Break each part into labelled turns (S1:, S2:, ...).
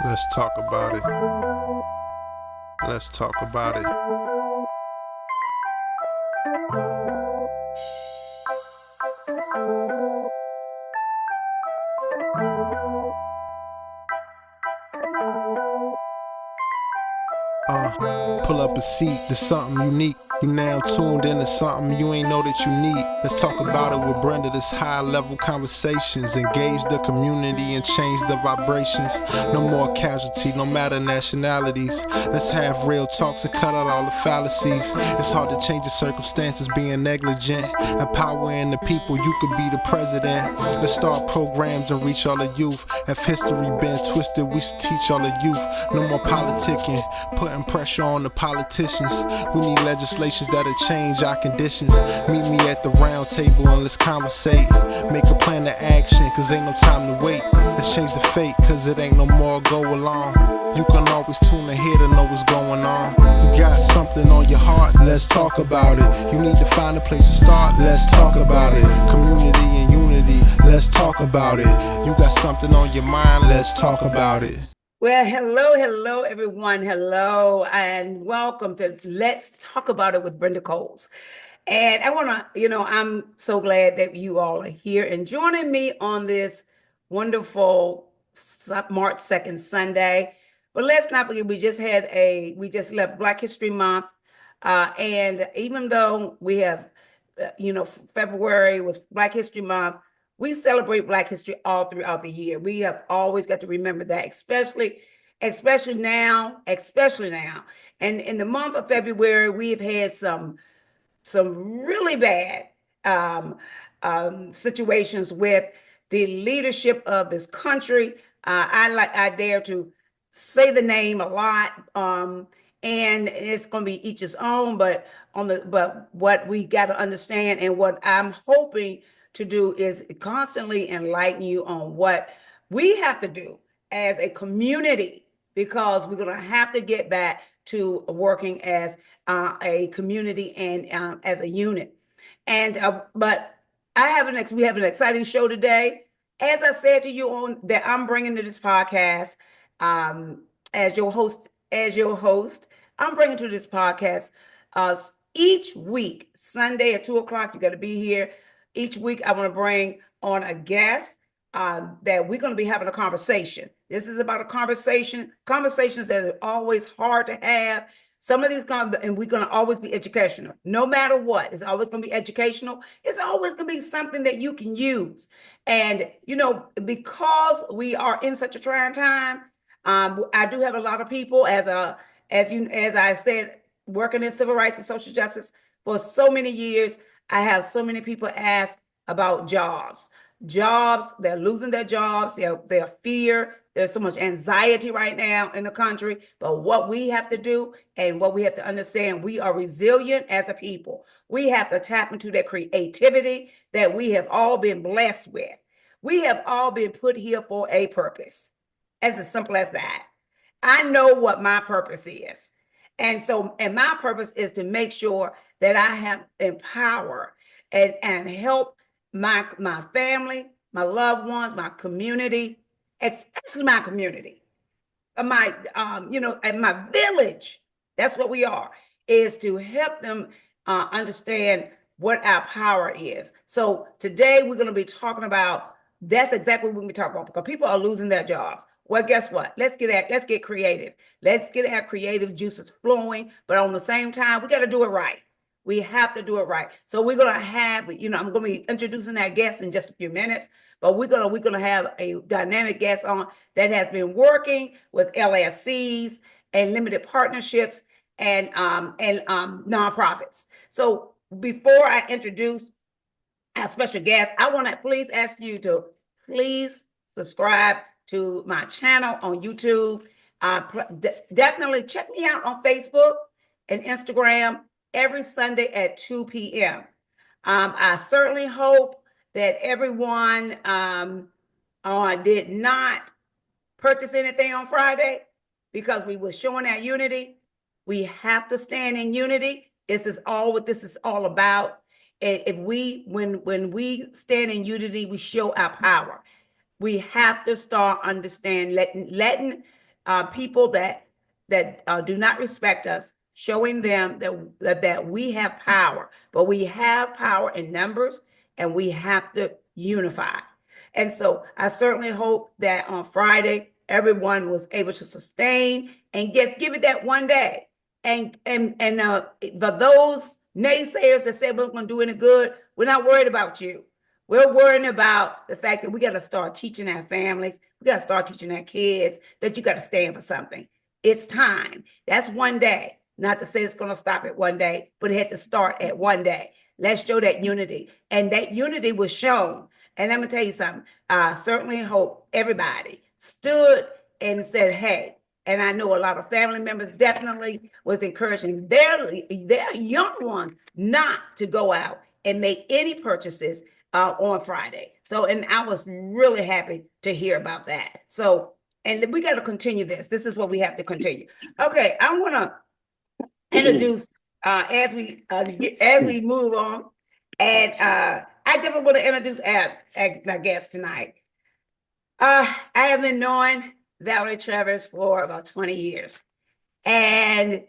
S1: Let's talk about it. Let's talk about it. Pull up a seat, there's something unique. You now tuned into something you ain't know that you need. Let's talk about it with Brenda. This high level conversations. Engage the community and change the vibrations. No more casualty, no matter nationalities. Let's have real talks and cut out all the fallacies. It's hard to change the circumstances being negligent. Empowering the people, you could be the president. Let's start programs and reach all the youth. If history been twisted, we should teach all the youth. No more politicking, putting pressure on the politicians. We need legislation that'll change our conditions. Meet me at the round table and let's conversate. Make a plan to action, cause ain't no time to wait. Let's change the fate, cause it ain't no more go along. You can always tune in here to know what's going on. You got something on your heart, let's talk about it. You need to find a place to start, let's talk about it. Community and unity, let's talk about it. You got something on your mind, let's talk about it.
S2: Well, hello, everyone. Hello, and welcome to Let's Talk About It with Brenda Coles. And I want to, I'm so glad that you all are here and joining me on this wonderful March 2nd Sunday. But let's not forget, we just left Black History Month. And even though we have, February was Black History Month, we celebrate Black history all throughout the year. We have always got to remember that, especially now. And in the month of February, we have had some really bad situations with the leadership of this country. I dare to say the name a lot, and it's going to be each its own. But what we got to understand, and what I'm hoping to do, is constantly enlighten you on what we have to do as a community, because we're going to have to get back to working as a community and as a unit. And but we have an exciting show today. As I said to you that I'm bringing to this podcast as your host. I'm bringing to this podcast each week, Sunday at 2:00. You got to be here. Each week, I want to bring on a guest that we're going to be having a conversation. This is about a conversations that are always hard to have. Some of these, and we're going to always be educational. No matter what, it's always going to be educational. It's always going to be something that you can use. And, because we are in such a trying time, I do have a lot of people, as I said, working in civil rights and social justice for so many years. I have so many people ask about jobs. They're losing their jobs. They're fear. There's so much anxiety right now in the country. But what we have to do, and what we have to understand, we are resilient as a people. We have to tap into that creativity that we have all been blessed with. We have all been put here for a purpose. As simple as that. I know what my purpose is. And my purpose is to make sure that I have empower and help my family, my loved ones, my community, especially my community, and my village. That's what we are, is to help them understand what our power is. So today we're going to be talking about, that's exactly what we're going to be talking about, because people are losing their jobs. Well, guess what? Let's get creative. Let's get our creative juices flowing. But on the same time, we got to do it right. We have to do it right. So we're going to have, I'm going to be introducing our guest in just a few minutes, but we're going to have a dynamic guest on that has been working with LLCs and limited partnerships and nonprofits. So before I introduce our special guest, I want to please ask you to please subscribe to my channel on YouTube. Definitely check me out on Facebook and Instagram every Sunday at 2 p.m. I certainly hope that everyone did not purchase anything on Friday, because we were showing our unity. We have to stand in unity. This is all what this is all about. When we stand in unity, we show our power. We have to start understanding, letting people that do not respect us, showing them that we have power, but we have power in numbers, and we have to unify. And so I certainly hope that on Friday everyone was able to sustain and just give it that one day. And for those naysayers that say we're going to do any good, we're not worried about you. We're worrying about the fact that we got to start teaching our families, we got to start teaching our kids that you got to stand for something. It's time. That's one day. Not to say it's going to stop at one day, but it had to start at one day. Let's show that unity. And that unity was shown. And let me tell you something. I certainly hope everybody stood and said, hey, and I know a lot of family members definitely was encouraging their young ones not to go out and make any purchases on Friday. So, and I was really happy to hear about that. So, and we got to continue this. This is what we have to continue. Okay, I want to introduce as we move on, and I definitely want to introduce our guest tonight. I have been knowing Valerie Travers for about 20 years, and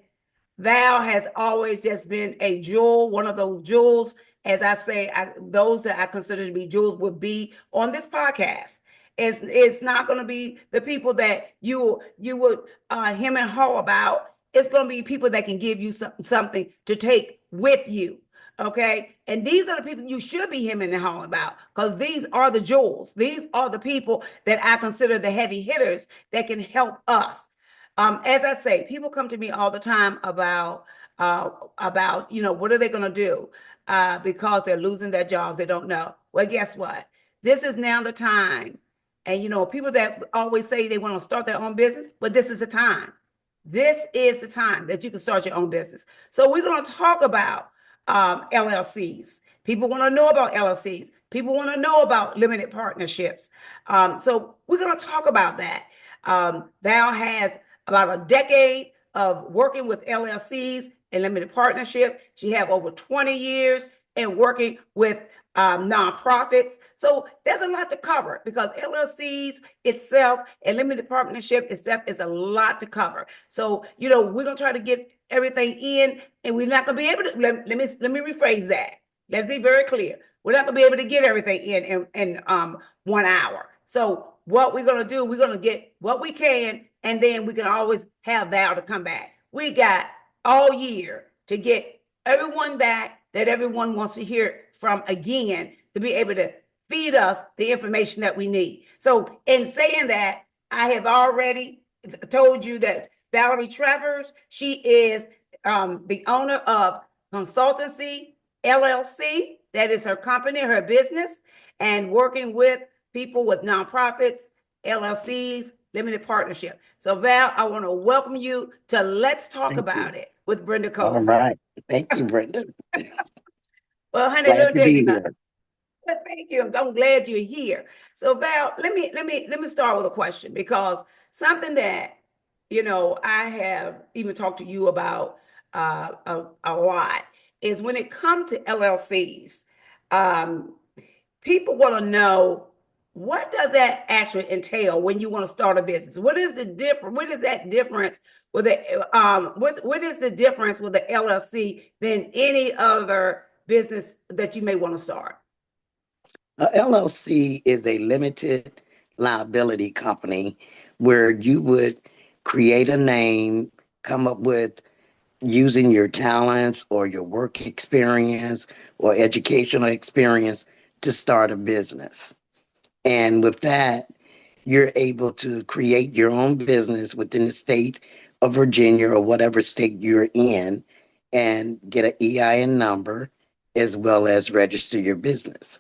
S2: Val has always just been a jewel, one of those jewels. As I say, those that I consider to be jewels would be on this podcast. It's not going to be the people that you would him and haw about. It's going to be people that can give you something to take with you. Okay. And these are the people you should be hemming and hawing about, because these are the jewels. These are the people that I consider the heavy hitters that can help us. As I say, people come to me all the time about what are they going to do because they're losing their jobs. They don't know. Well, guess what? This is now the time. And, people that always say they want to start their own business, but this is the time. This is the time that you can start your own business. So we're going to talk about LLCs. People want to know about LLCs. People want to know about limited partnerships. So we're going to talk about that. Val has about a decade of working with LLCs and limited partnership. She have over 20 years in working with nonprofits. So there's a lot to cover, because LLCs itself and limited partnership itself is a lot to cover. So, we're going to try to get everything in, and we're not going to be able to, let me rephrase that. Let's be very clear. We're not going to be able to get everything in 1 hour. So what we're going to do, we're going to get what we can, and then we can always have Val to come back. We got all year to get everyone back that everyone wants to hear from again, to be able to feed us the information that we need. So in saying that, I have already told you that Valerie Travers, she is the owner of Consultancy LLC. That is her company, her business, and working with people with nonprofits, LLCs, limited partnership. So Val, I want to welcome you to Let's Talk About It with Brenda Cole.
S3: All right. Thank you, Brenda.
S2: Well, honey,
S3: glad to be here.
S2: Thank you. I'm glad you're here. So Val, let me start with a question, because something that I have even talked to you about a lot is when it comes to LLCs. People want to know, what does that actually entail when you want to start a business? What is the difference? What is that difference with the what is the difference with the LLC than any other business that you may want to start?
S3: A LLC is a limited liability company where you would create a name, come up with using your talents or your work experience or educational experience to start a business. And with that, you're able to create your own business within the state of Virginia or whatever state you're in, and get an EIN number as well as register your business.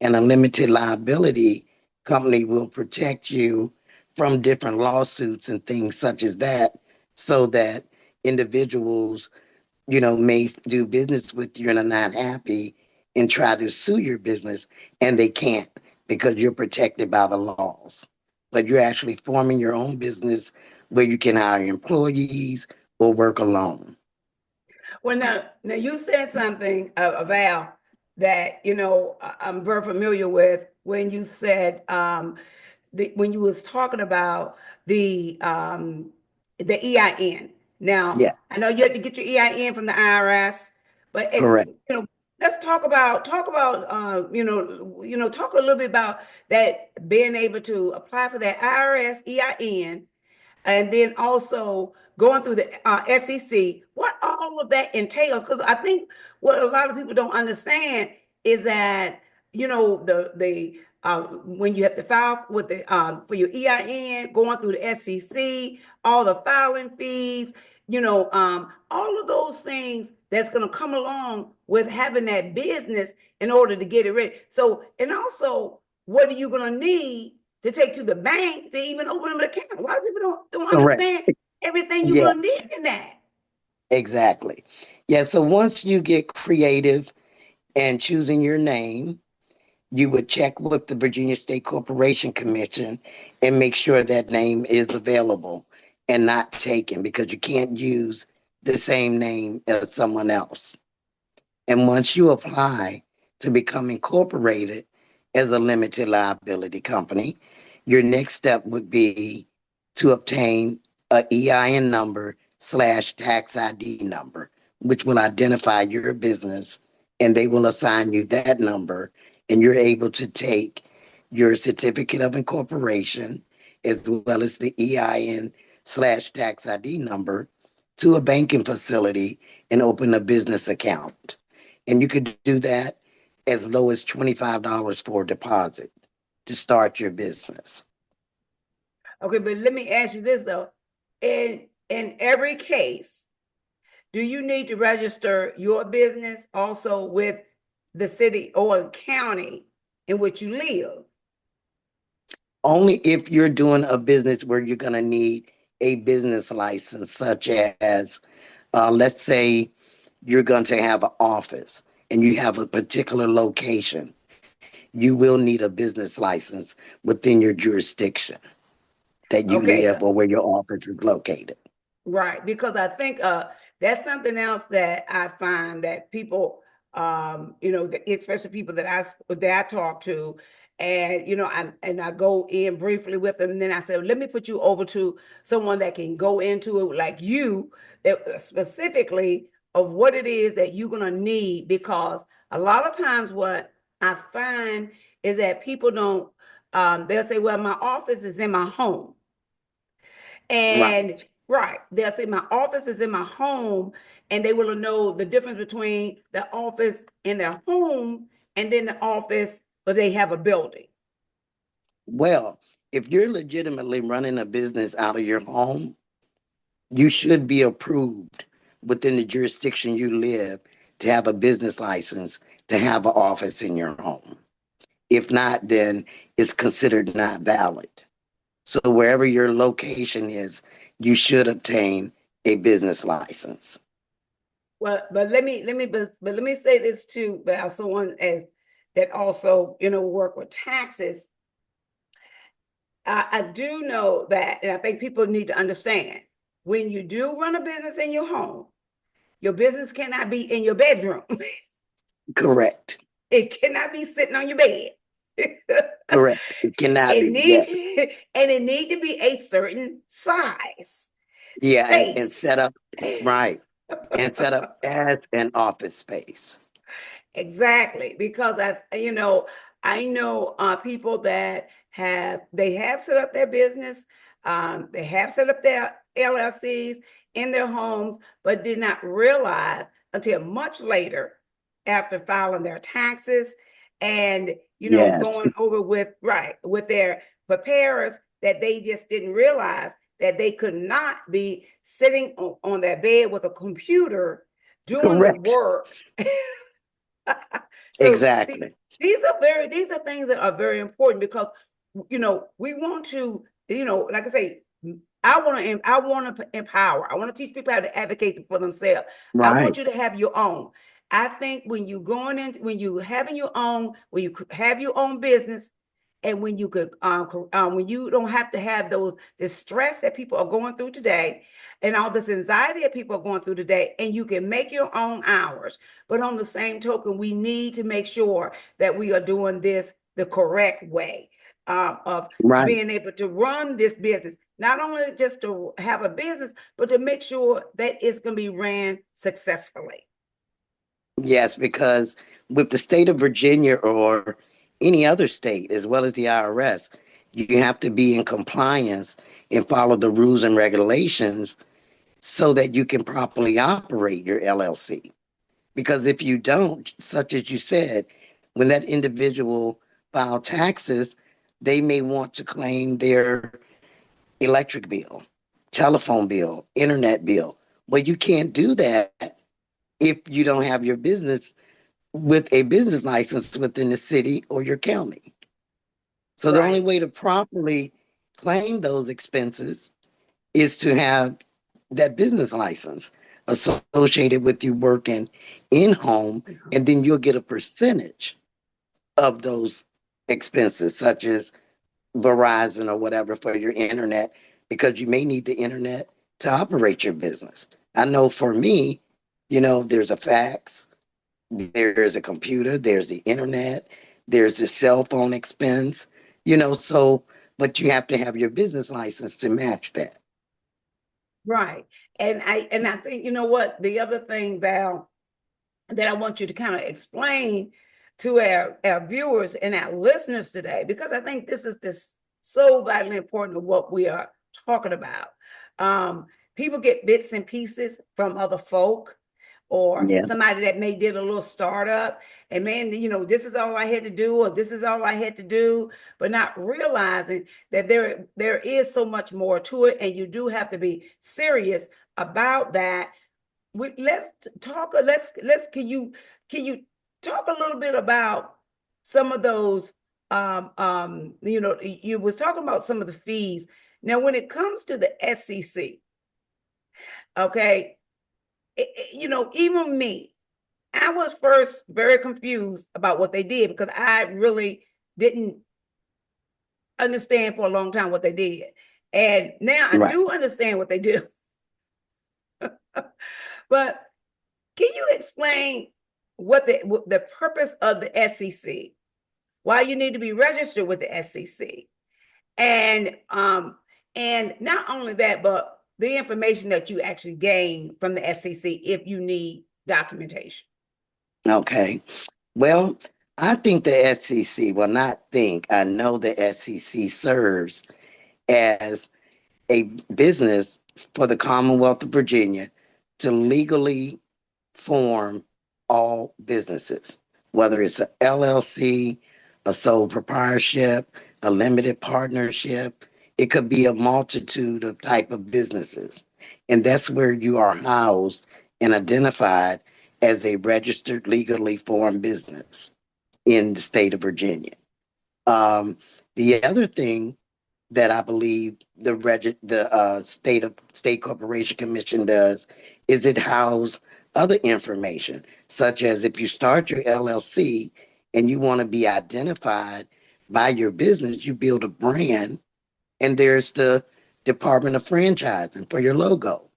S3: And a limited liability company will protect you from different lawsuits and things such as that, so that individuals, may do business with you and are not happy and try to sue your business, and they can't, because you're protected by the laws. But you're actually forming your own business where you can hire employees or work alone.
S2: Well, now you said something, Val, that I'm very familiar with, when you said when you was talking about the EIN. Now,
S3: Yeah,
S2: I know you have to get your EIN from the IRS, but
S3: correct.
S2: let's talk a little bit about that, being able to apply for that IRS EIN, and then also going through the SEC, what all of that entails. Because I think what a lot of people don't understand is that, when you have to file with the for your EIN, going through the SEC, all the filing fees, all of those things that's going to come along with having that business in order to get it ready. So, and also, what are you going to need to take to the bank to even open them an account? A lot of people don't
S3: Correct.
S2: understand everything you're going to
S3: Yes,
S2: need in that.
S3: exactly. Yeah, so once you get creative and choosing your name, you would check with the Virginia State Corporation Commission and make sure that name is available and not taken, because you can't use the same name as someone else. And once you apply to become incorporated as a limited liability company, your next step would be to obtain a EIN number / tax ID number, which will identify your business, and they will assign you that number, and you're able to take your certificate of incorporation as well as the EIN / tax ID number to a banking facility and open a business account. And you could do that as low as $25 for a deposit to start your business.
S2: Okay, but let me ask you this though. In every case, do you need to register your business also with the city or county in which you live?
S3: Only if you're doing a business where you're going to need a business license, such as, let's say, you're going to have an office and you have a particular location, you will need a business license within your jurisdiction that you
S2: Okay,
S3: live or where your office is located.
S2: right, because I think that's something else that I find that people, especially people that I talk to, and I go in briefly with them, and then I say, let me put you over to someone that can go into it like you, that specifically of what it is that you're gonna need, because a lot of times what I find is that people don't, they'll say, well, my office is in my home. And
S3: Right.
S2: right, they'll say my office is in my home, and they will know the difference between the office in their home and then the office where they have a building.
S3: Well, if you're legitimately running a business out of your home, you should be approved within the jurisdiction you live to have a business license to have an office in your home. If not, then it's considered not valid. So wherever your location is, you should obtain a business license.
S2: Well, but let me say this too about someone as that also work with taxes. I do know that, and I think people need to understand, when you do run a business in your home, your business cannot be in your bedroom.
S3: Correct.
S2: It cannot be sitting on your bed.
S3: Correct. It cannot
S2: It
S3: be. Yeah.
S2: need and it need to be a certain size,
S3: Yeah. And set
S2: space.
S3: up, right. And set up as an office space.
S2: Exactly, because I know people that have set up their business, they have set up their LLCs in their homes, but did not realize until much later, after filing their taxes and
S3: Yes.
S2: going over with their preparers, that they just didn't realize that they could not be sitting on their bed with a computer doing the
S3: Correct.
S2: work. So
S3: Exactly.
S2: these are things that are very important, because we want to, like I say, I want to empower. I want to teach people how to advocate for themselves. I
S3: Right.
S2: want you to have your own. I think when you having your own, when you have your own business, and when you don't have to have this stress that people are going through today, and all this anxiety that people are going through today, and you can make your own hours. But on the same token, we need to make sure that we are doing this the correct way of
S3: Right.
S2: being able to run this business, not only just to have a business, but to make sure that it's going to be ran successfully.
S3: Yes, because with the state of Virginia or any other state, as well as the IRS, you have to be in compliance and follow the rules and regulations so that you can properly operate your LLC. Because if you don't, such as you said, when that individual file taxes, they may want to claim their electric bill, telephone bill, internet bill. Well, you can't do that if you don't have your business with a business license within the city or your county. So the only
S2: Right.
S3: way to properly claim those expenses is to have that business license associated with you working in home, and then you'll get a percentage of those expenses, such as Verizon or whatever for your internet, because you may need the internet to operate your business. I know for me, there's a fax, there's a computer, there's the internet, there's the cell phone expense, so, but you have to have your business license to match that.
S2: Right. And I think, you know what, the other thing, Val, that I want you to kind of explain to our viewers and our listeners today, because I think this is so vitally important of what we are talking about. People get bits and pieces from other folk or
S3: Yeah.
S2: somebody that may did a little startup, and man, this is all I had to do, or this is all I had to do, but not realizing that there is so much more to it, and you do have to be serious about that. Let's talk. Can you talk a little bit about some of those? You was talking about some of the fees. Now, when it comes to the SEC, okay, even me, I was first very confused about what they did because I really didn't understand for a long time what they did, and now I
S3: Right.
S2: do understand what they do. But can you explain what the purpose of the SEC, why you need to be registered with the SEC, and not only that, but the information that you actually gain from the SEC if you need documentation?
S3: Okay. Well, I think the SEC, well, not think, I know the SEC serves as a business for the Commonwealth of Virginia to legally form all businesses, whether it's a LLC, a sole proprietorship, a limited partnership. It could be a multitude of type of businesses. And that's where you are housed and identified as a registered, legally formed business in the state of Virginia. Um, the other thing that I believe the state corporation commission does is it houses other information, such as if you start your LLC and you want to be identified by your business, you build a brand, and there's the Department of Franchising for your logo,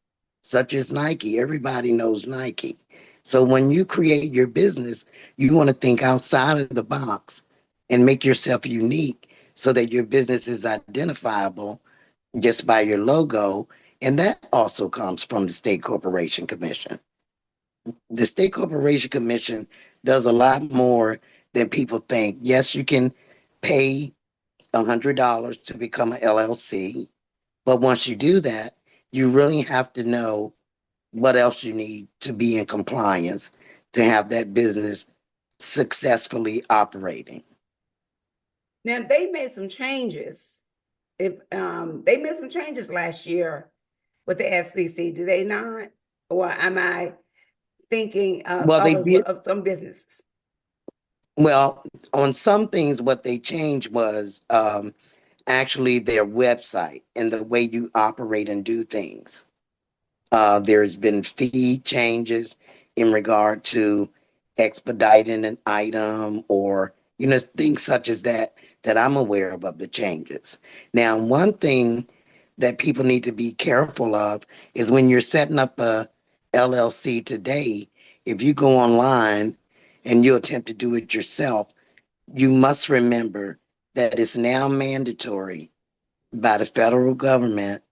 S3: such as Nike. Everybody knows Nike. So when you create your business, you want to think outside of the box and make yourself unique so that your business is identifiable just by your logo. And that also comes from the State Corporation Commission. The State Corporation Commission does a lot more than people think. Yes, you can pay $100 to become an LLC, but once you do that, you really have to know what else you need to be in compliance to have that business successfully operating.
S2: Now they made some changes. If they made some changes last year with the SEC, do they not? Or am I thinking of
S3: Well, they
S2: other
S3: did.
S2: of some businesses?
S3: Well, on some things, what they changed was actually their website and the way you operate and do things. There's been fee changes in regard to expediting an item or, things such as that I'm aware of the changes. Now, one thing that people need to be careful of is when you're setting up a LLC today, if you go online and you attempt to do it yourself, you must remember that it's now mandatory by the federal government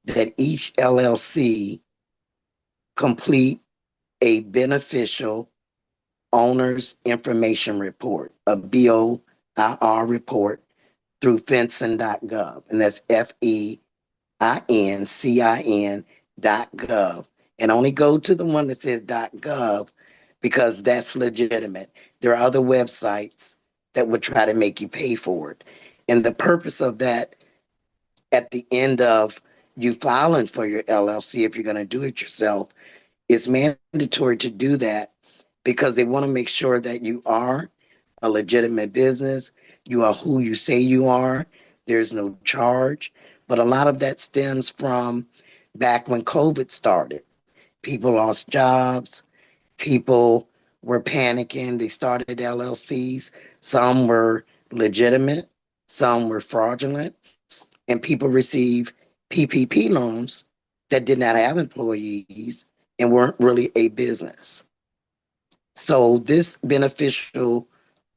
S3: that each LLC complete a beneficial owner's information report, a BOIR report through fencin.gov. And that's FEINCIN.gov. And only go to the one that says .gov because that's legitimate. There are other websites that would try to make you pay for it. And the purpose of that at the end of you filing for your LLC, if you're going to do it yourself, it's mandatory to do that because they want to make sure that you are a legitimate business. You are who you say you are. There's no charge. But a lot of that stems from back when COVID started. People lost jobs. People were panicking. They started LLCs. Some were legitimate. Some were fraudulent. And people received PPP loans that did not have employees and weren't really a business. So this beneficial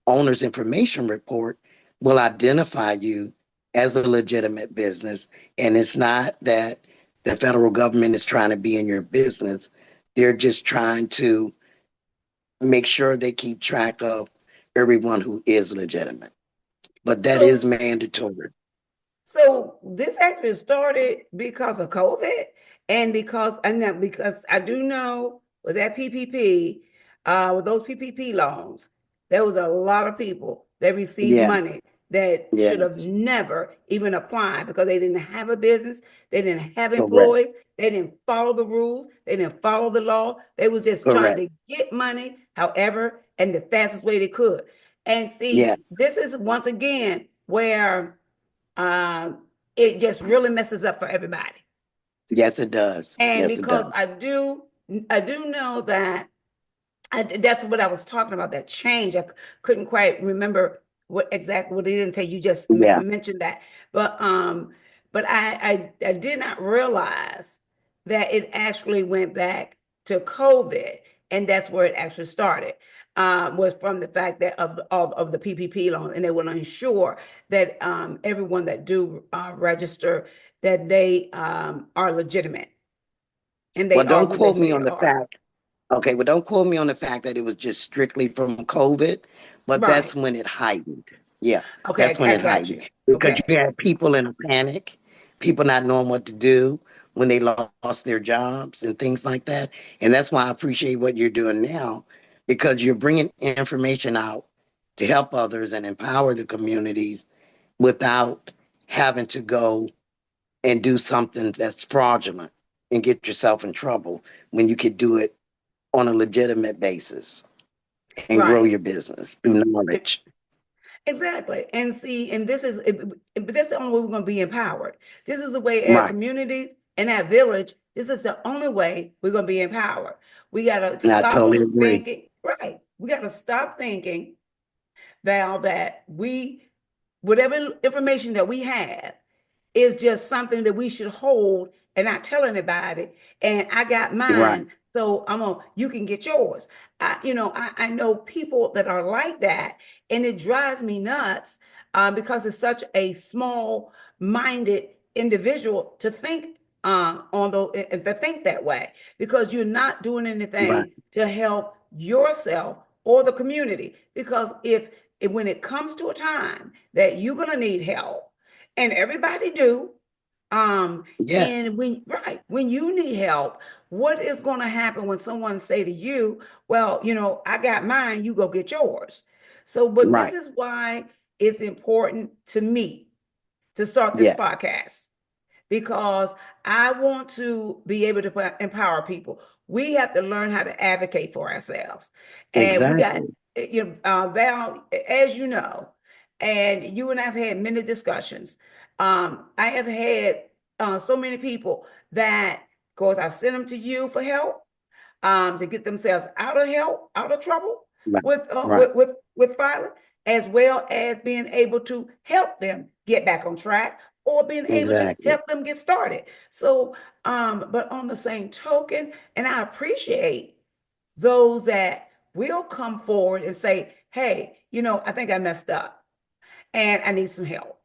S3: owner's information report will identify you as a legitimate business. And it's not that the federal government is trying to be in your business. They're just trying to make sure they keep track of everyone who is legitimate. But that is
S2: So,
S3: mandatory.
S2: so this actually started because of COVID, and because I do know with that PPP, with those PPP loans, there was a lot of people that received
S3: Yes,
S2: money that should have
S3: yes,
S2: never even applied because they didn't have a business, they didn't have
S3: correct,
S2: employees, they didn't follow the rules, they didn't follow the law. They was just trying
S3: correct.
S2: to get money, however, and the fastest way they could. And see,
S3: Yes,
S2: this is once again where it just really messes up for everybody.
S3: yes, it does.
S2: And
S3: Yes, it does.
S2: because I do know that that's what I was talking about, that change. I couldn't quite remember what exactly what he didn't say. You just
S3: Yeah.
S2: mentioned that, but I did not realize that it actually went back to COVID, and that's where it actually started. Was from the fact that of the PPP loan, and they will ensure that everyone that do register that they are legitimate and
S3: Well,
S2: they are
S3: don't
S2: who they
S3: quote me
S2: say they
S3: on the
S2: are.
S3: fact. Okay, well, don't quote me on the fact that it was just strictly from COVID, but
S2: Right.
S3: that's when it heightened. Yeah, that's
S2: Okay,
S3: when
S2: I
S3: it
S2: got
S3: heightened
S2: you.
S3: because
S2: Okay.
S3: you had people in a panic, people not knowing what to do when they lost their jobs and things like that. And that's why I appreciate what you're doing now because you're bringing information out to help others and empower the communities without having to go and do something that's fraudulent and get yourself in trouble when you could do it on a legitimate basis and grow
S2: Right.
S3: your business through
S2: E-
S3: knowledge.
S2: Exactly. And see, and but that's the only way we're going to be empowered. This is the way our
S3: Right.
S2: communities and our village, this is the only way we're going to be empowered. We got to
S3: And I
S2: stop
S3: totally agree.
S2: thinking, right. We got to stop thinking, Val, that whatever information that we have is just something that we should hold and not tell anybody. And I got
S3: Right.
S2: mine, so you can get yours. I know people that are like that, and it drives me nuts because it's such a small-minded individual to think to think that way because you're not doing
S3: Right.
S2: anything to help yourself or the community. Because if when it comes to a time that you're gonna need help, and everybody do, um
S3: Yes.
S2: and when you need help, what is going to happen when someone say to you, well, I got mine, you go get yours. So but this
S3: Right.
S2: is why it's important to me to start this
S3: Yes.
S2: podcast, because I want to be able to empower people. We have to learn how to advocate for ourselves. And we got,
S3: Exactly.
S2: Val, as you know, and you and I have had many discussions. I have had so many people that, of course, I've sent them to you for help, to get themselves out of trouble
S3: Right.
S2: with
S3: Right.
S2: violence, as well as being able to help them get back on track or being able to
S3: Exactly.
S2: help them get started. So, but on the same token, and I appreciate those that will come forward and say, hey, I think I messed up and I need some help.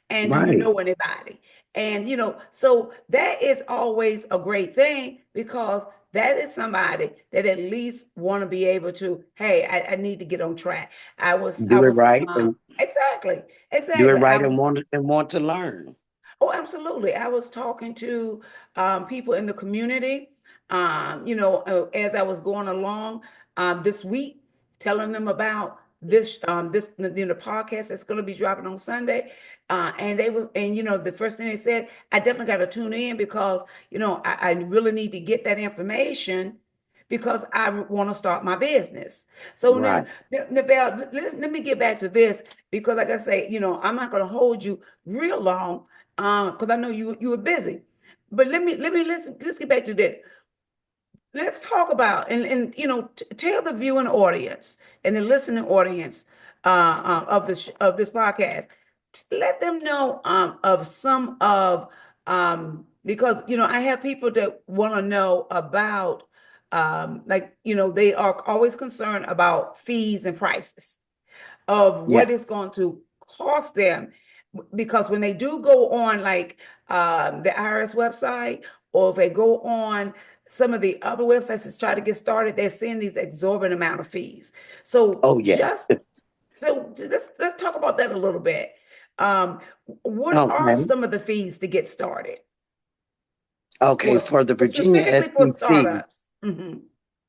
S2: And do you
S3: Right.
S2: know anybody? And so that is always a great thing because that is somebody that at least want to be able to, hey, I need to get on track. I
S3: Do it
S2: was
S3: right and
S2: exactly,
S3: do it
S2: exactly. I
S3: right and
S2: was
S3: want to learn.
S2: Oh, absolutely. I was talking to people in the community, as I was going along this week, telling them about this podcast that's going to be dropping on Sunday. And the first thing they said, I definitely got to tune in because, I really need to get that information because I want to start my business. So now,
S3: Right.
S2: Val, let me get back to this because, like I say, I'm not going to hold you real long because I know you were busy. But let's get back to this. Let's talk about and tell the viewing audience and the listening audience of this podcast. Let them know of some of because I have people that want to know about they are always concerned about fees and prices of what it's
S3: Yes.
S2: going to cost them because when they do go on like the IRS website or if they go on some of the other websites that try to get started, they're seeing these exorbitant amount of fees. So
S3: Oh, yes.
S2: let's talk about that a little bit. Um, what are
S3: Okay.
S2: some of the fees to get started
S3: Okay.
S2: for
S3: For the Virginia
S2: specifically for
S3: SEC,
S2: startups? Mhm.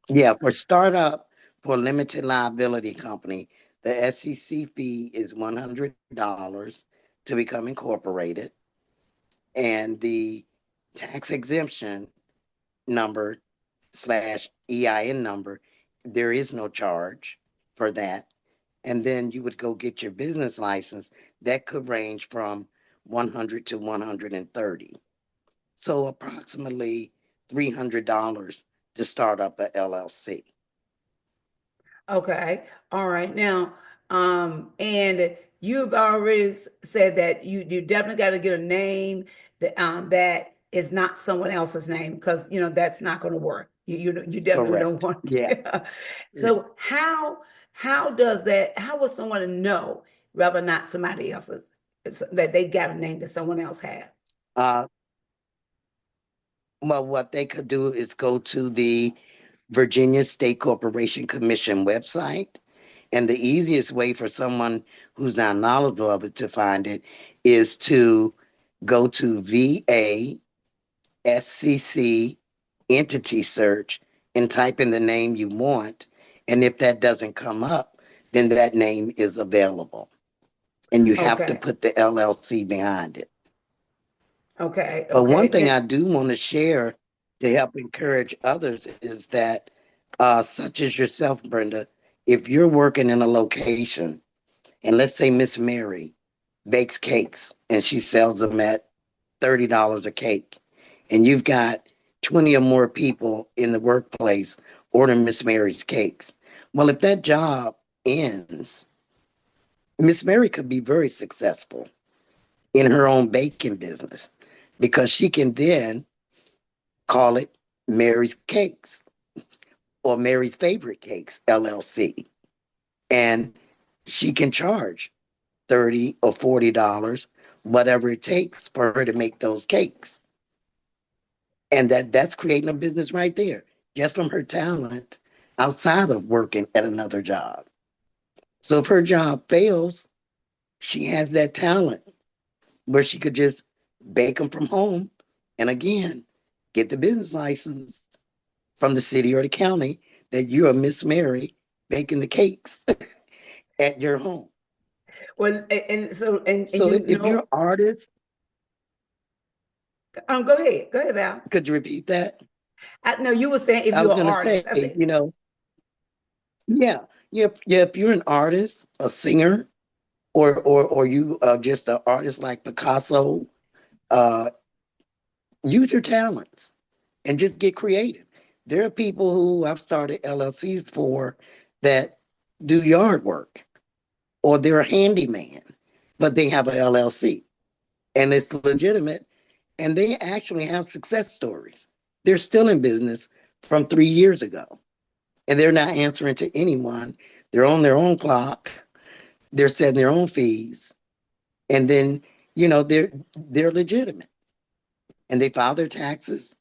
S3: yeah, for startup for limited liability company, the SEC fee is $100 to become incorporated, and the tax exemption number slash EIN number, there is no charge for that. And then you would go get your business license. That could range from 100 to 130. So approximately $300 to start up a LLC.
S2: Okay. All right. Now, and you've already said that you definitely got to get a name that is not someone else's name because that's not going to work. You definitely don't
S3: Correct.
S2: want.
S3: Yeah.
S2: So how does that? How will someone know rather not somebody else's that they got a name that someone else had?
S3: Uh, well, what they could do is go to the Virginia State Corporation Commission website. And the easiest way for someone who's not knowledgeable of it to find it is to go to VASCC entity search and type in the name you want. And if that doesn't come up, then that name is available. And you have to
S2: Okay.
S3: put the LLC behind it.
S2: Okay.
S3: But one
S2: Okay.
S3: thing I do want to share to help encourage others is that, such as yourself, Brenda, if you're working in a location and let's say Miss Mary bakes cakes and she sells them at $30 a cake, and you've got 20 or more people in the workplace ordering Miss Mary's cakes. Well, if that job ends, Miss Mary could be very successful in her own baking business because she can then call it Mary's Cakes or Mary's Favorite Cakes LLC. And she can charge 30 or $40, whatever it takes for her to make those cakes. And that's creating a business right there, just from her talent outside of working at another job. So if her job fails, she has that talent where she could just bake them from home and again get the business license from the city or the county that you're a Miss Mary baking the cakes at your home.
S2: Well, and so and
S3: So
S2: you
S3: if you're
S2: know,
S3: an artist,
S2: go ahead, Val.
S3: could you repeat that?
S2: No, you were saying if
S3: I
S2: you're
S3: was
S2: an
S3: going to
S2: artist.
S3: say,
S2: I said,
S3: yeah, yeah. If you're an artist, a singer, or you just an artist like Picasso, uh, use your talents and just get creative. There are people who I've started LLCs for that do yard work, or they're a handyman, but they have a LLC and it's legitimate, and they actually have success stories. They're still in business from 3 years ago, and they're not answering to anyone. They're on their own clock. they're setting their own fees, and then they're legitimate and they file their taxes.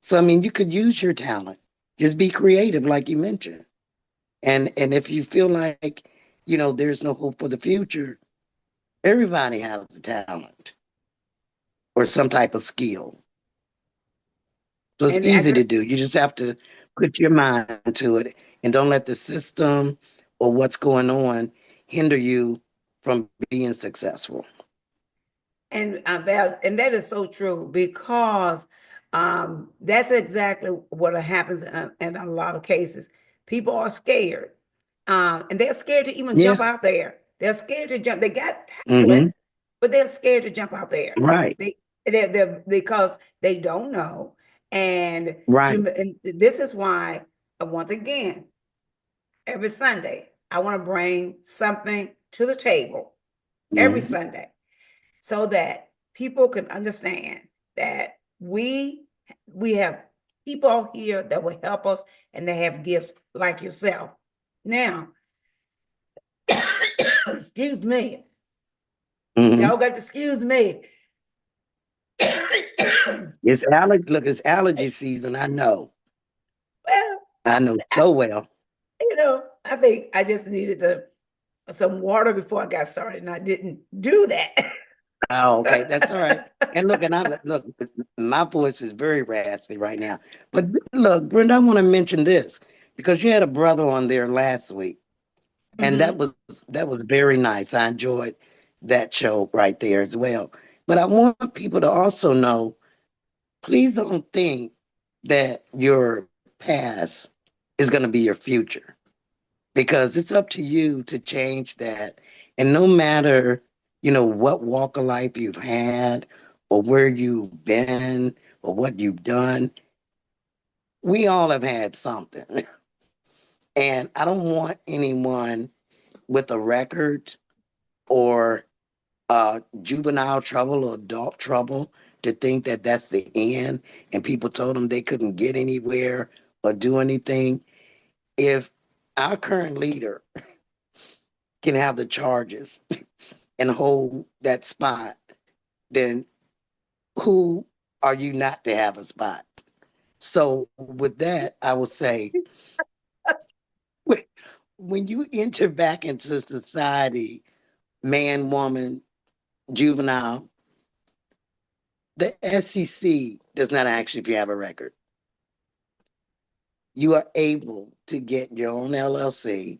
S3: So I mean, you could use your talent. Just be creative, like you mentioned. And if you feel like there's no hope for the future, everybody has a talent or some type of skill. So it's
S2: And I
S3: easy
S2: agree.
S3: to do. You just have to put your mind to it and don't let the system or what's going on hinder you from being successful.
S2: And that is so true, because that's exactly what happens in a lot of cases. People are scared, and they're scared to even
S3: Yeah.
S2: jump out there. They're scared to jump. They got talent,
S3: Hmm.
S2: but they're scared to jump out there.
S3: Right.
S2: They they're because they don't know. And
S3: Right.
S2: and this is why, once again, every Sunday I want to bring something to the table every
S3: Hmm.
S2: Sunday, so that people can understand that we have people here that will help us, and they have gifts like yourself. Now, excuse me.
S3: Hmm.
S2: Y'all got to excuse me.
S3: It's allergy season. I know.
S2: Well,
S3: I know so well.
S2: I think I just needed some water before I got started, and I didn't do that.
S3: Oh, okay, that's all right. And look, my voice is very raspy right now. But look, Brenda, I want to mention this because you had a brother on there last week, and that
S2: Hmm.
S3: was that was very nice. I enjoyed that show right there as well. But I want people to also know, please don't think that your past is going to be your future, because it's up to you to change that. And no matter, what walk of life you've had or where you've been or what you've done, we all have had something. And I don't want anyone with a record or juvenile trouble or adult trouble to think that that's the end and people told them they couldn't get anywhere or do anything. If our current leader can have the charges and hold that spot, then who are you not to have a spot? So, with that, I will say when you enter back into society, man, woman, juvenile, the SEC does not ask you if you have a record. You are able to get your own LLC,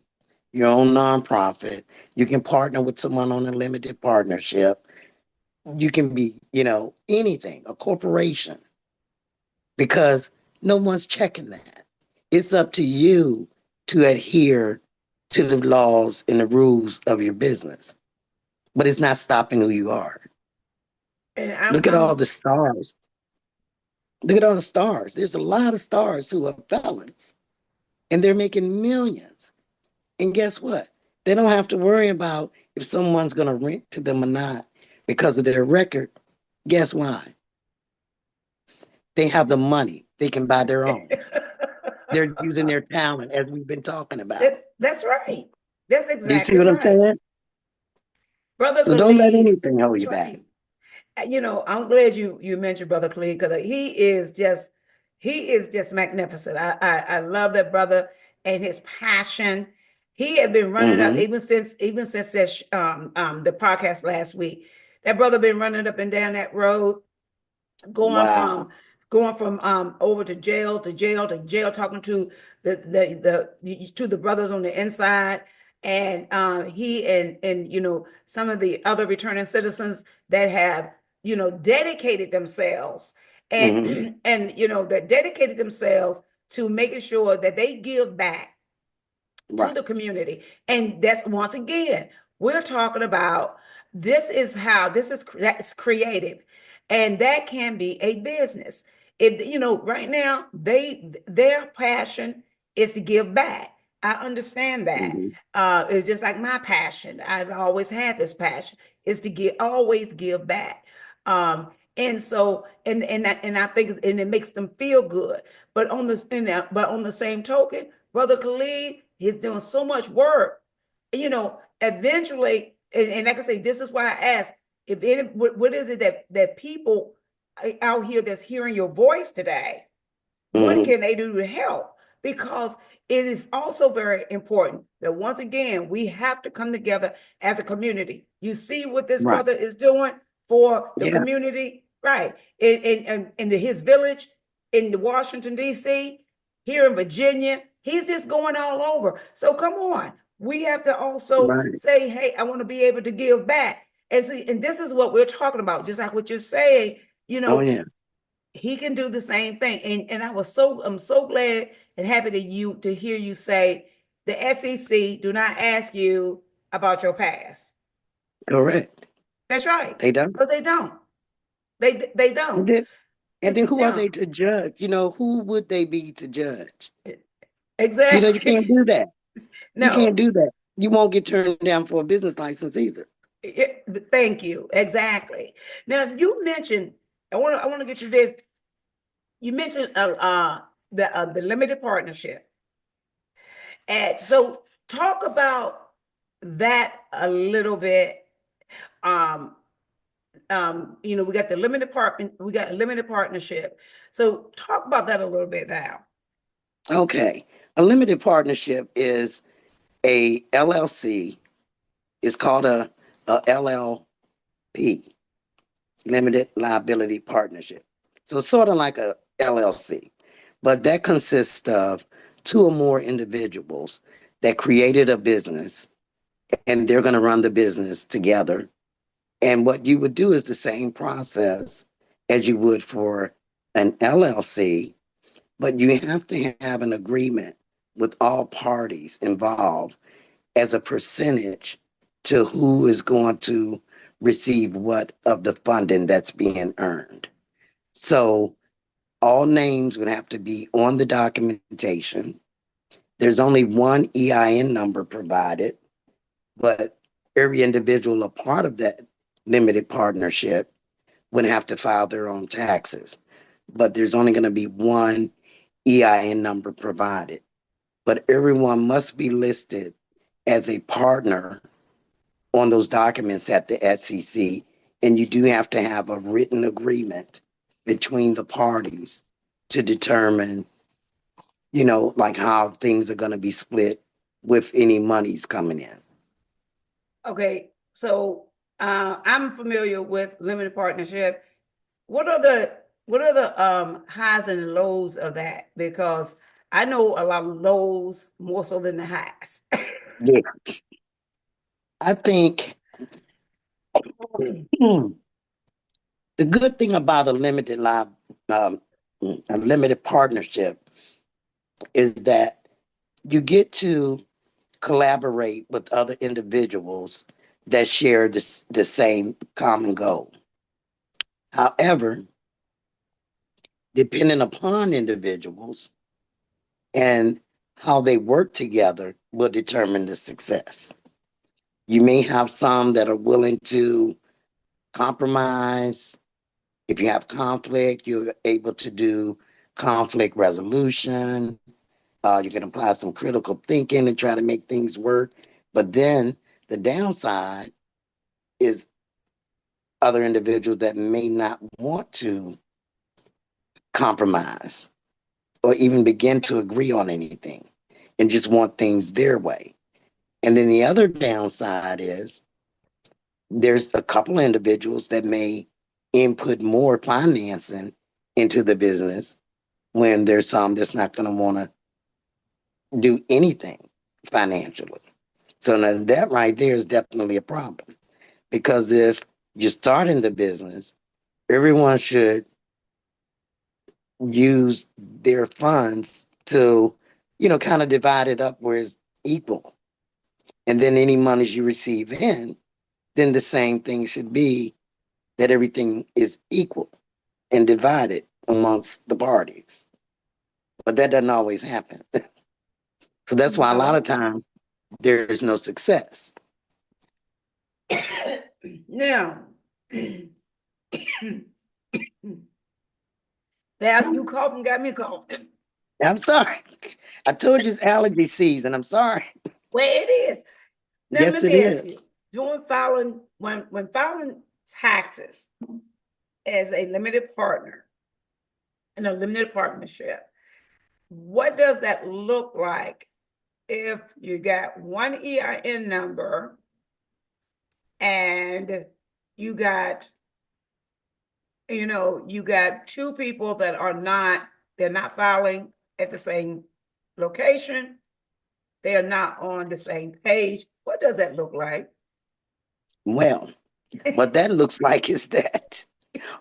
S3: your own nonprofit. You can partner with someone on a limited partnership. You can be, anything, a corporation, because no one's checking that. It's up to you to adhere to the laws and the rules of your business, but it's not stopping who you are.
S2: And
S3: Look at all the stars. Look at all the stars. There's a lot of stars who are felons and they're making millions. And guess what? They don't have to worry about if someone's going to rent to them or not because of their record. Guess why? They have the money. They can buy their own. They're using their talent, as we've been talking about.
S2: that's right. That's
S3: Do you see
S2: exactly
S3: what I'm
S2: right.
S3: saying?
S2: Brother
S3: So don't let
S2: Khalid,
S3: anything hold
S2: that's
S3: you back.
S2: right. I'm glad you mentioned Brother Khalid, because he is just magnificent. I love that brother and his passion. He had been running up
S3: Hmm.
S2: even since the podcast last week. That brother been running up and down that road, going
S3: Wow.
S2: from over to jail to jail to jail, talking to the brothers on the inside. And he and some of the other returning citizens that have dedicated themselves,
S3: Hmm.
S2: and that dedicated themselves to making sure that they give back to
S3: Right.
S2: the community. And that's, once again, we're talking about, that's creative, and that can be a business. Right now, their passion is to give back. I understand that.
S3: Hmm.
S2: It's just like my passion. I've always had this passion, is to always give back. And so, and I think, and it makes them feel good. But on the same token, Brother Khalid, he's doing so much work, you know, eventually, and like I say, this is why I asked if any, what is it that people out here that's hearing your voice today, what
S3: Mhm.
S2: can they do to help? Because it is also very important that once again, we have to come together as a community. You see what this
S3: Right.
S2: brother is doing for the
S3: Yeah.
S2: community, right? In his village, in the Washington, D.C., here in Virginia, he's just going all over. So come on. We have to also
S3: Right.
S2: say, hey, I want to be able to give back. And see, and this is what we're talking about, just like what you're saying, you
S3: Oh
S2: know,
S3: yeah.
S2: he can do the same thing. And I'm so glad and happy to hear you say the SEC do not ask you about your past.
S3: Correct.
S2: That's right.
S3: They don't.
S2: Because they don't. They
S3: And
S2: don't.
S3: then, and then who are
S2: No.
S3: they to judge? Who would they be to judge? You can't
S2: Exactly.
S3: do that. You can't
S2: No.
S3: do that. You won't get turned down for a business license either.
S2: Thank you. Exactly. Now you mentioned, I want to get you this. You mentioned the limited partnership. And so talk about that a little bit. Um, we got the limited partner, we got a limited partnership. So talk about that a little bit now.
S3: Okay. A limited partnership is a LLC. It's called a LLP, limited liability partnership. So sort of like a LLC, but that consists of two or more individuals that created a business and they're going to run the business together. And what you would do is the same process as you would for an LLC, but you have to have an agreement with all parties involved as a percentage to who is going to receive what of the funding that's being earned. So all names would have to be on the documentation. There's only one EIN number provided, but every individual a part of that limited partnership would have to file their own taxes. But there's only going to be one EIN number provided. But everyone must be listed as a partner on those documents at the SEC. And you do have to have a written agreement between the parties to determine, like how things are going to be split with any monies coming in.
S2: Okay, so I'm familiar with limited partnership. What are the highs and lows of that? Because I know a lot of lows more so than the highs.
S3: Yeah. I think the good thing about um, a limited partnership is that you get to collaborate with other individuals that share the same common goal. However, depending upon individuals and how they work together will determine the success. You may have some that are willing to compromise. If you have conflict, you're able to do conflict resolution. You can apply some critical thinking and try to make things work. But then the downside is other individuals that may not want to compromise or even begin to agree on anything and just want things their way. And then the other downside is there's a couple of individuals that may input more financing into the business when there's some that's not going to want to do anything financially. So now that right there is definitely a problem because if you're starting the business, everyone should use their funds to, kind of divide it up where it's equal. And then any monies you receive in, then the same thing should be that everything is equal and divided amongst the parties. But that doesn't always happen. So that's why a lot of
S2: No.
S3: times there is no success.
S2: Now, that you coughing got me coughing.
S3: I'm sorry. I told you it's allergy season. I'm sorry.
S2: Well, it is. Now
S3: Yes,
S2: let
S3: it
S2: me ask you,
S3: is.
S2: doing filing when filing taxes as a limited partner in a limited partnership, what does that look like if you got one EIN number and you got, you got two people that they're not filing at the same location, they are not on the same page? What does that look like?
S3: Well, what that looks like is that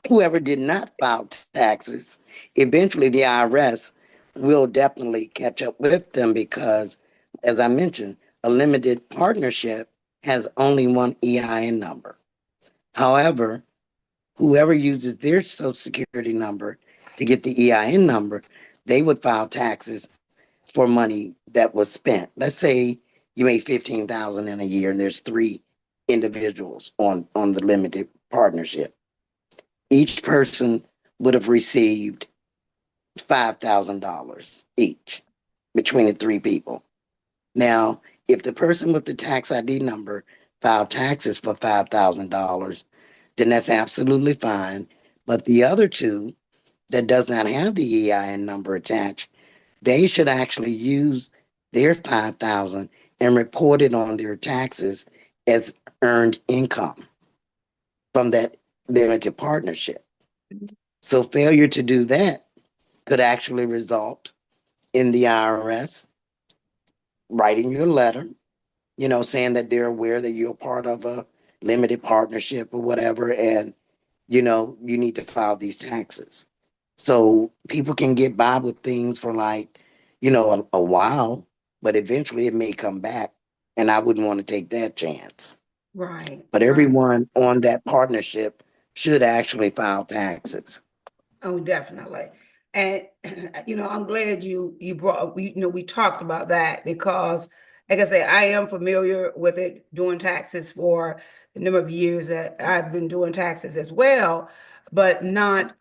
S3: whoever did not file taxes, eventually the IRS will definitely catch up with them because, as I mentioned, a limited partnership has only one EIN number. However, whoever uses their social security number to get the EIN number, they would file taxes for money that was spent. Let's say you made 15,000 in a year and there's three individuals on the limited partnership. Each person would have received $5,000 each between the three people. Now, if the person with the tax ID number filed taxes for $5,000, then that's absolutely fine. But the other two that does not have the EIN number attached, they should actually use their 5,000 and report it on their taxes as earned income from that limited partnership. So failure to do that could actually result in the IRS writing you a letter, saying that they're aware that you're part of a limited partnership or whatever, and you need to file these taxes. So people can get by with things for like, a while, but eventually it may come back, and I wouldn't want to take that chance.
S2: Right,
S3: But
S2: right.
S3: everyone on that partnership should actually file taxes.
S2: Oh, definitely. And I'm glad you brought we talked about that because, like I said, I am familiar with it, doing taxes for the number of years that I've been doing taxes as well, but not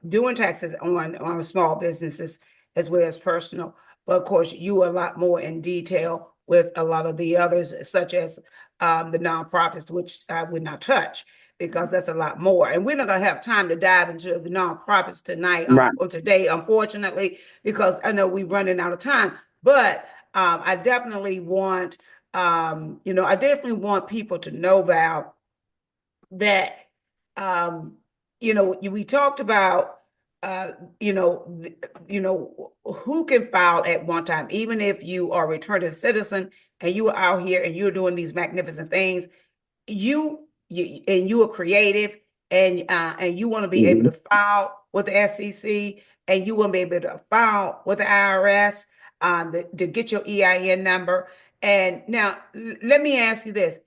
S2: doing taxes on small businesses as well as personal. But of course, you are a lot more in detail with a lot of the others, such as the nonprofits, which I would not touch because that's a lot more. And we're not going to have time to dive into the nonprofits tonight
S3: Right.
S2: or today, unfortunately, because I know we're running out of time. But I definitely want, I definitely want people to know, Val, that, we talked about, uh, you know, who can file at one time, even if you are a returning citizen and you are out here and you're doing these magnificent things, you are creative and you want to be able
S3: Hmm.
S2: to file with the SEC and you want to be able to file with the IRS to get your EIN number. And now let me ask you this,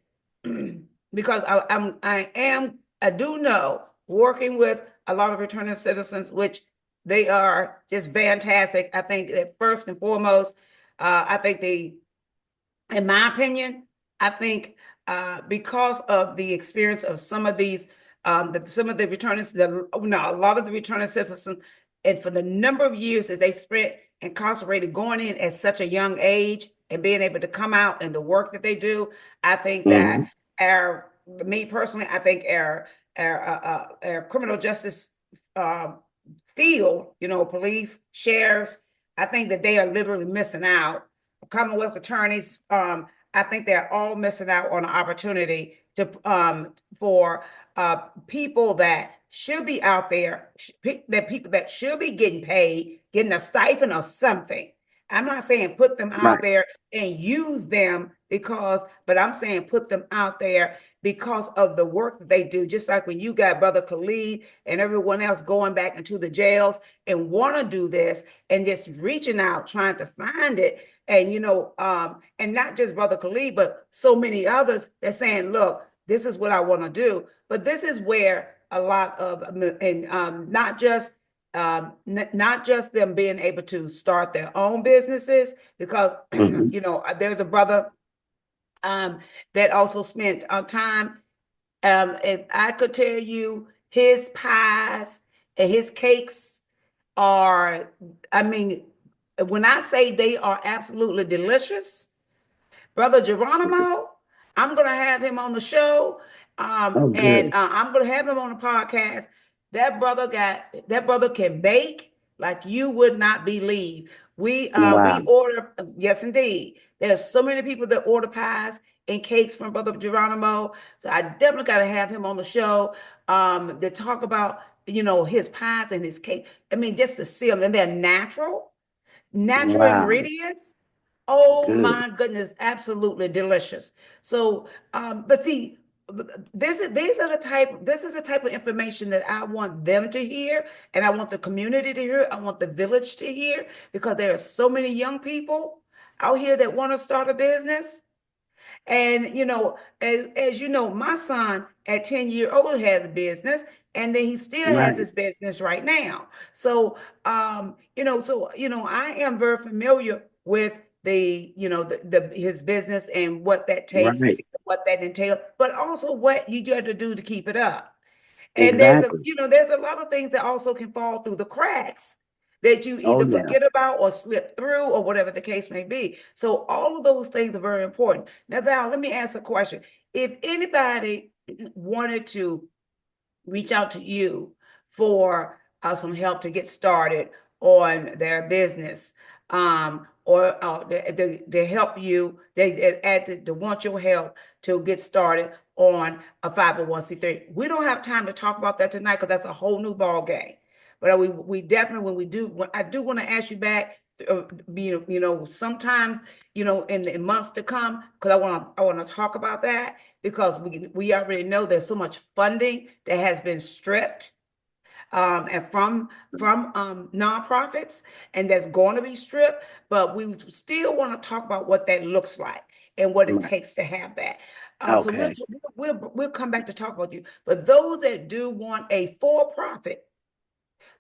S2: because I do know working with a lot of returning citizens, which they are just fantastic. I think that first and foremost, I think they, in my opinion, I think because of the experience of some of these, some of the returning, no, a lot of the returning citizens, and for the number of years that they spent incarcerated, going in at such a young age and being able to come out and the work that they do, I think that
S3: Hmm.
S2: me personally, I think our criminal justice uh, field, police, sheriffs, I think that they are literally missing out. Commonwealth attorneys, I think they're all missing out on an opportunity to for people that should be out there, that people that should be getting paid, getting a stipend or something. I'm not saying put them out
S3: Right.
S2: there and use them but I'm saying put them out there because of the work that they do. Just like when you got Brother Khalid and everyone else going back into the jails and want to do this and just reaching out, trying to find it. And and not just Brother Khalid, but so many others that saying, look, this is what I want to do. But this is where a lot of, and not just them being able to start their own businesses, because
S3: Hmm.
S2: there's a brother um, that also spent time. If I could tell you, his pies and his cakes are, I mean, when I say they are absolutely delicious, Brother Geronimo, I'm going to have him on the show.
S3: Oh,
S2: And
S3: good.
S2: I'm going to have him on the podcast. That brother can bake like you would not believe. We
S3: Wow.
S2: order, yes, indeed. There's so many people that order pies and cakes from Brother Geronimo. So I definitely got to have him on the show to talk about, his pies and his cake. I mean, just to see them. And they're natural
S3: Wow.
S2: ingredients. Oh
S3: Good.
S2: my goodness, absolutely delicious. So, but see, this is the type of information that I want them to hear, and I want the community to hear. I want the village to hear because there are so many young people out here that want to start a business. And as you know, my son at 10 years old has a business, and then he still has
S3: Right.
S2: his business right now. So I am very familiar with the his business and what that takes,
S3: Right.
S2: what that entails, but also what you got to do to keep it up. And
S3: Exactly.
S2: there's a lot of things that also can fall through the cracks that you
S3: Oh,
S2: either
S3: yeah.
S2: forget about or slip through or whatever the case may be. So all of those things are very important. Now, Val, let me ask a question. If anybody wanted to reach out to you for some help to get started on their business, or they help you, they want your help to get started on a 501c3. We don't have time to talk about that tonight because that's a whole new ball game. But we definitely, I do want to ask you back, sometimes, in months to come, because I want to talk about that because we already know there's so much funding that has been stripped, and from nonprofits, and that's going to be stripped. But we still want to talk about what that looks like and what it
S3: Right.
S2: takes to have that. So
S3: Okay.
S2: we'll come back to talk about you. But those that do want a for-profit,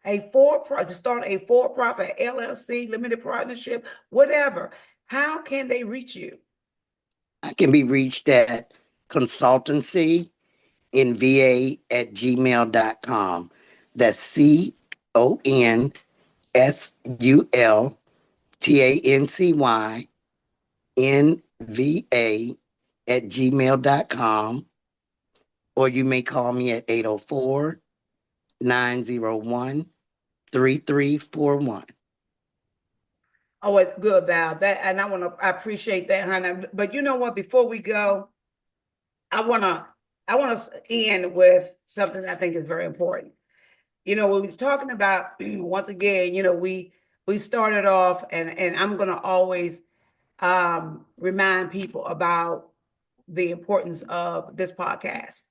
S2: to start a for-profit LLC, limited partnership, whatever, how can they reach you?
S3: I can be reached at consultancy in va@gmail.com. That's consultancy@gmail.com. Or you may call me at 804-901-3341.
S2: Oh, it's good, Val. I appreciate that, honey. But you know what? Before we go, I wanna I want to end with something that I think is very important. We was talking about once again, we started off, and I'm gonna always remind people about the importance of this podcast.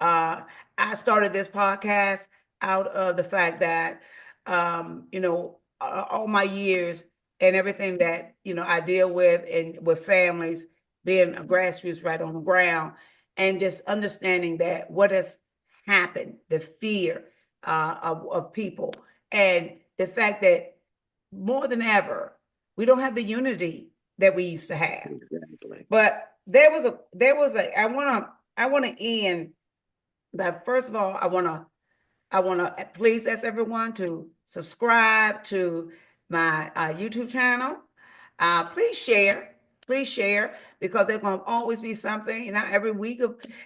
S2: Uh, I started this podcast out of the fact that, all my years and everything that, I deal with and with families, being a grassroots right on the ground, and just understanding that what has happened, the fear of people, and the fact that more than ever, we don't have the unity that we used to have.
S3: Exactly.
S2: But I want to end. But first of all, I want to please ask everyone to subscribe to my YouTube channel. Please share, because there's going to always be something, not every week,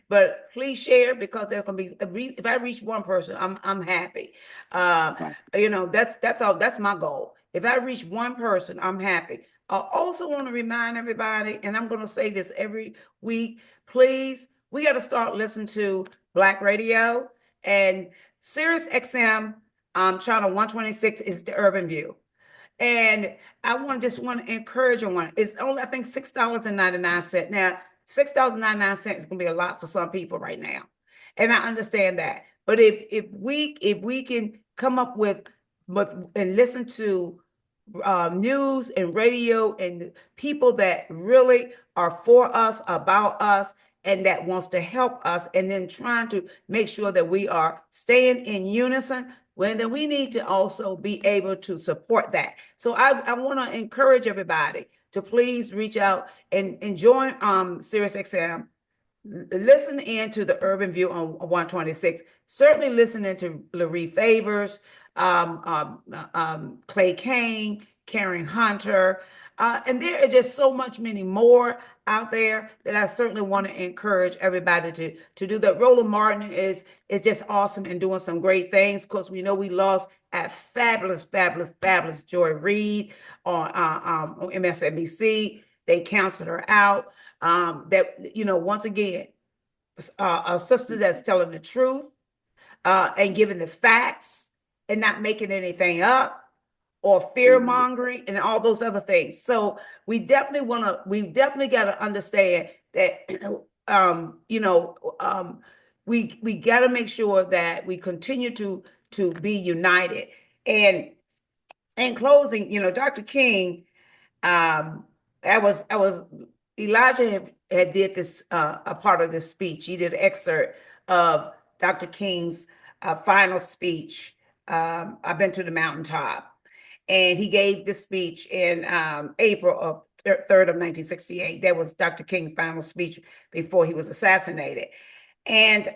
S2: but please share, because there's going to be, if I reach one person, I'm happy. That's all. That's my goal. If I reach one person, I'm happy. I also want to remind everybody, and I'm going to say this every week, please, we got to start listening to Black radio, and Sirius XM, channel 126 is the Urban View. And I just want to encourage everyone. It's only, I think, $6.99. Now, $6.99 is going to be a lot for some people right now, and I understand that. But if we can come up with, and listen to news and radio and people that really are for us, about us, and that wants to help us, and then trying to make sure that we are staying in unison, when then we need to also be able to support that. So I want to encourage everybody to please reach out and join Sirius XM. Listen in to the Urban View on 126. Certainly listening to Larry Favors, Clay Kane, Karen Hunter, And there are just so much many more out there that I certainly want to encourage everybody to do that. Roland Martin is just awesome and doing some great things. Of course, we know we lost a fabulous Joy Reid on MSNBC. They canceled her out. Once again, a sister that's telling the truth and giving the facts and not making anything up or fear mongering and all those other things. So we definitely got to understand that, we got to make sure that we continue to be united. And in closing, Dr. King, I was Elijah had did this a part of this speech. He did an excerpt of Dr. King's final speech. I've been to the mountaintop, and he gave this speech in April of 3rd of 1968. That was Dr. King's final speech before he was assassinated, and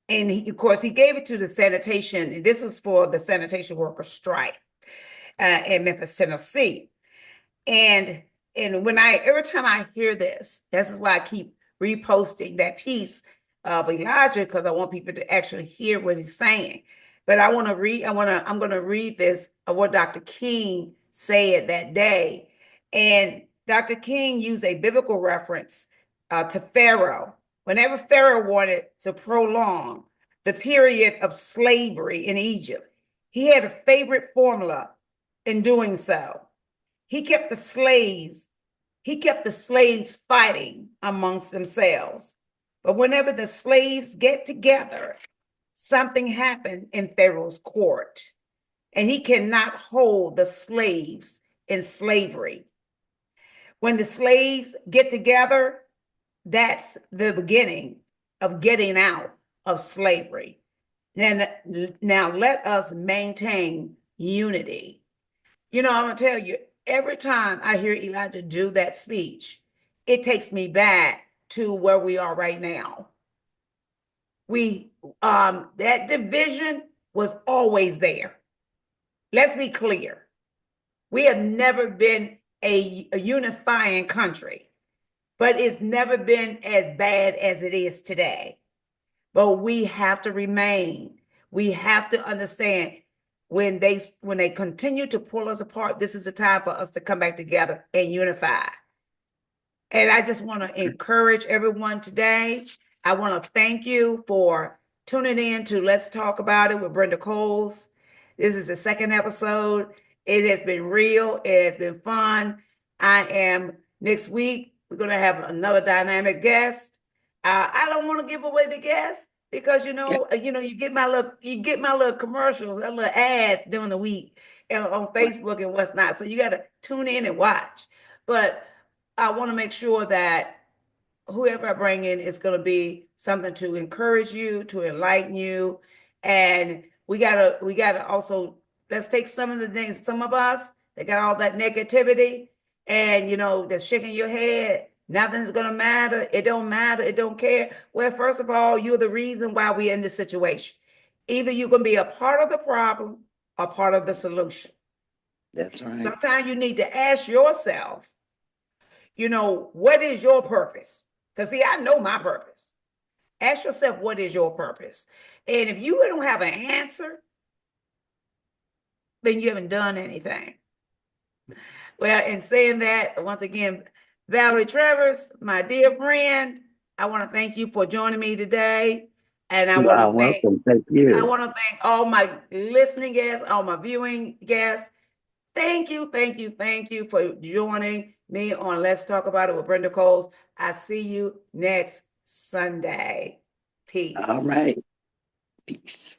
S2: of course he gave it to the sanitation. This was for the sanitation worker strike in Memphis, Tennessee. And every time I hear this is why I keep reposting that piece of Elijah, because I want people to actually hear what he's saying. But I'm going to read this of what Dr. King said that day. And Dr. King used a biblical reference to Pharaoh. Whenever Pharaoh wanted to prolong the period of slavery in Egypt, he had a favorite formula in doing so. He kept the slaves fighting amongst themselves. But whenever the slaves get together, something happened in Pharaoh's court, and he cannot hold the slaves in slavery. When the slaves get together, that's the beginning of getting out of slavery. And now let us maintain unity. I'm going to tell you, every time I hear Elijah do that speech, it takes me back to where we are right now. That division was always there. Let's be clear. We have never been a unifying country, but it's never been as bad as it is today. But we have to remain. We have to understand when they continue to pull us apart, this is the time for us to come back together and unify. And I just want to encourage everyone today. I want to thank you for tuning in to Let's Talk About It with Brenda Coles. This is the second episode. It has been real. It has been fun. Next week, we're going to have another dynamic guest. I don't want to give away the guest because you get my little commercials, little ads during the week on Facebook and what's not. So you got to tune in and watch. But I want to make sure that whoever I bring in is going to be something to encourage you, to enlighten you, and we gotta also, let's take some of the things. Some of us, they got all that negativity, and that's shaking your head. Nothing's gonna matter. It don't matter. It don't care. Well, first of all, you're the reason why we're in this situation. Either you're gonna be a part of the problem or part of the solution.
S3: That's right.
S2: Sometimes you need to ask yourself, what is your purpose? Because see, I know my purpose. Ask yourself, what is your purpose? And if you don't have an answer, then you haven't done anything. Well, in saying that, once again, Valerie Travers, my dear friend, I want to thank you for joining me today. And I want to
S3: thank you.
S2: I want to thank all my listening guests, all my viewing guests. Thank you for joining me on Let's Talk About It with Brenda Coles. I see you next Sunday. Peace.
S3: All right. Peace.